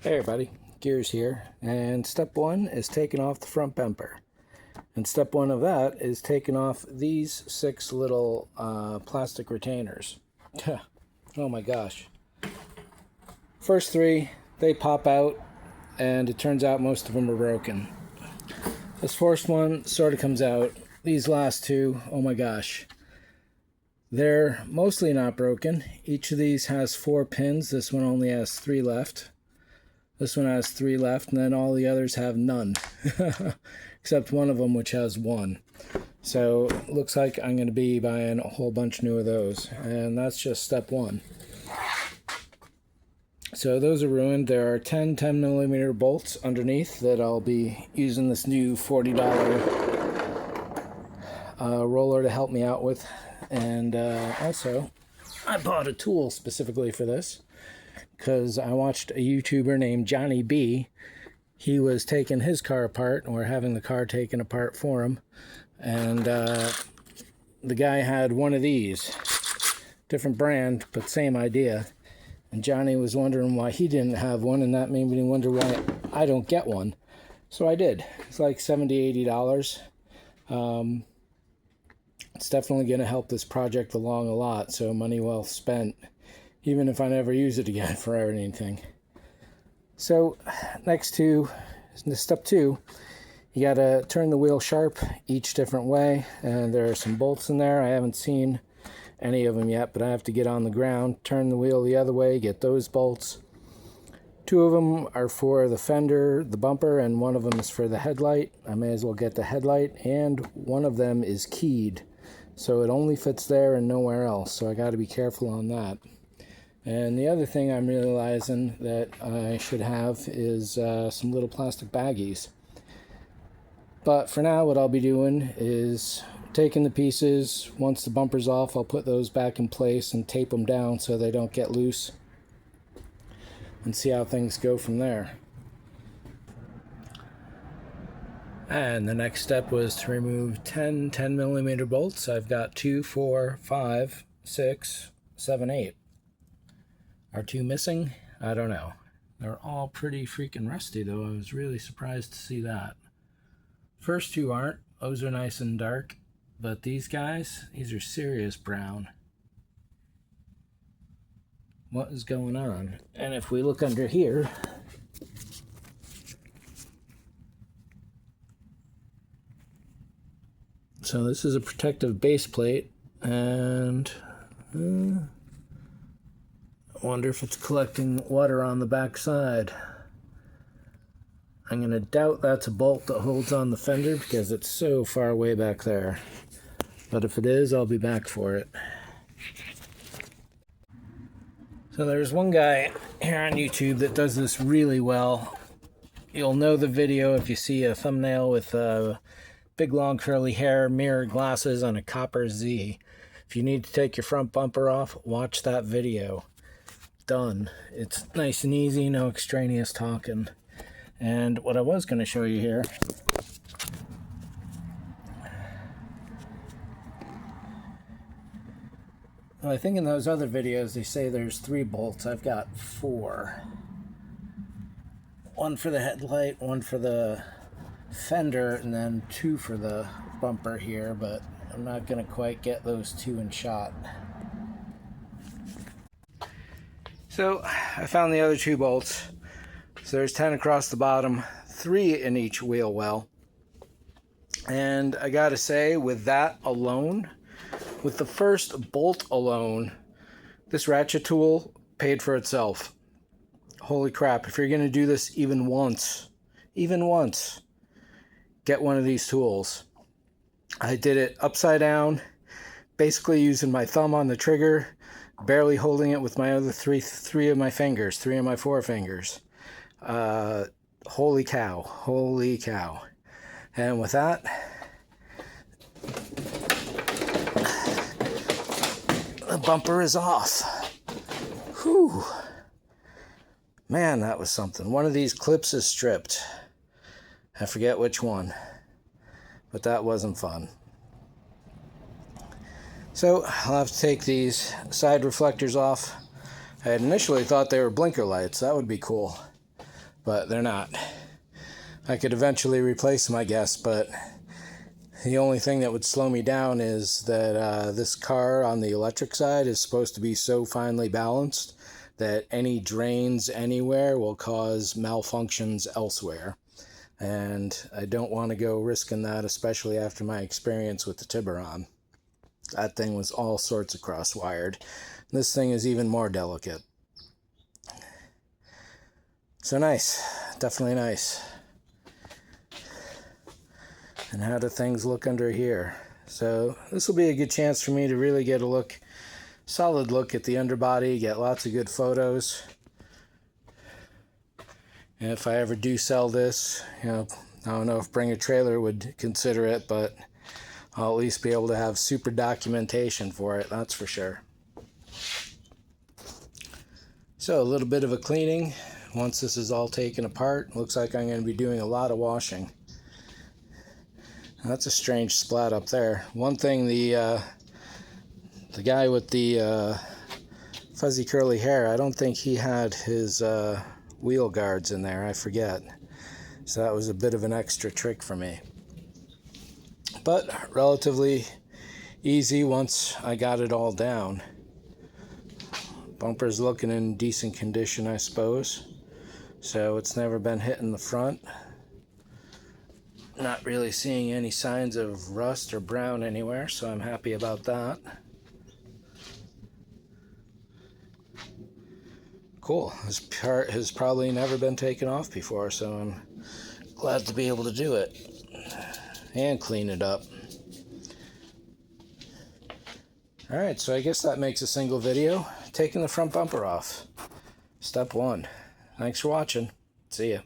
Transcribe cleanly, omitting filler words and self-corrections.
Hey everybody, Gears here, and step one is taking off the front bumper. And step one of that is taking off these 6 little plastic retainers. Oh my gosh. First 3, they pop out, and it turns out most of them are broken. This first one sort of comes out. These last 2, oh my gosh. They're mostly not broken. Each of these has 4 pins. This one only has 3 left. This one has 3 left, and then all the others have none. Except one of them, which has 1. So, looks like I'm going to be buying a whole bunch new of those. And that's just step 1. So those are ruined. There are 10 10mm bolts underneath that I'll be using this new $40 roller to help me out with. And also, I bought a tool specifically for this, because I watched a YouTuber named Johnny B. He was taking his car apart, or having the car taken apart for him, and the guy had one of these, different brand but same idea, and Johnny was wondering why he didn't have one, and that made me wonder why I don't get one. So I did. It's like $70-80. It's definitely going to help this project along a lot, so money well spent, even if I never use it again for anything. So, next to step 2, you got to turn the wheel sharp each different way, and there are some bolts in there. I haven't seen any of them yet, but I have to get on the ground, turn the wheel the other way, get those bolts. 2 of them are for the fender, the bumper, and 1 of them is for the headlight. I may as well get the headlight, and 1 of them is keyed, so it only fits there and nowhere else, so I got to be careful on that. And the other thing I'm realizing that I should have is some little plastic baggies. But for now, what I'll be doing is taking the pieces. Once the bumper's off, I'll put those back in place and tape them down so they don't get loose, and see how things go from there. And the next step was to remove 10 10mm bolts. I've got 2, 4, 5, 6, 7, 8. Are 2 missing? I don't know. They're all pretty freaking rusty, though. I was really surprised to see that. First 2 aren't. Those are nice and dark. But these guys, these are serious brown. What is going on? And if we look under here, so this is a protective base plate, and I wonder if it's collecting water on the back side. I'm going to doubt that's a bolt that holds on the fender because it's so far way back there. But if it is, I'll be back for it. So there's one guy here on YouTube that does this really well. You'll know the video if you see a thumbnail with big long curly hair, mirrored glasses, and a copper Z. If you need to take your front bumper off, watch that video. Done. It's nice and easy, no extraneous talking. And what I was going to show you here, well, I think in those other videos they say there's 3 bolts. I've got 4. 1 for the headlight, 1 for the fender, and then 2 for the bumper here, but I'm not going to quite get those 2 in shot. So I found the other 2 bolts. So there's 10 across the bottom, 3 in each wheel well. And I gotta say, with that alone, with the first bolt alone, this ratchet tool paid for itself. Holy crap, if you're gonna do this even once, get one of these tools. I did it upside down, basically using my thumb on the trigger, barely holding it with my other three of my fingers, 3 of my 4 fingers. Holy cow. And with that, the bumper is off. Whew. Man, that was something. One of these clips is stripped. I forget which one, but that wasn't fun. So I'll have to take these side reflectors off. I had initially thought they were blinker lights. That would be cool. but they're not. I could eventually replace them, I guess, but the only thing that would slow me down is that this car on the electric side is supposed to be so finely balanced that any drains anywhere will cause malfunctions elsewhere. And I don't want to go risking that, especially after my experience with the Tiburon. That thing was all sorts of cross-wired. This thing is even more delicate. So nice. Definitely nice. And how do things look under here? So this will be a good chance for me to really get a solid look at the underbody, get lots of good photos. And if I ever do sell this, I don't know if Bring a Trailer would consider it, but I'll at least be able to have super documentation for it, that's for sure. So a little bit of a cleaning. Once this is all taken apart, looks like I'm going to be doing a lot of washing. That's a strange splat up there. One thing, the guy with the fuzzy curly hair, I don't think he had his wheel guards in there, I forget. So that was a bit of an extra trick for me. But relatively easy once I got it all down. Bumper's looking in decent condition, I suppose. So it's never been hit in the front. Not really seeing any signs of rust or brown anywhere, so I'm happy about that. Cool. This part has probably never been taken off before, so I'm glad to be able to do it and clean it up. Alright, so I guess that makes a single video. Taking the front bumper off. Step 1. Thanks for watching. See ya.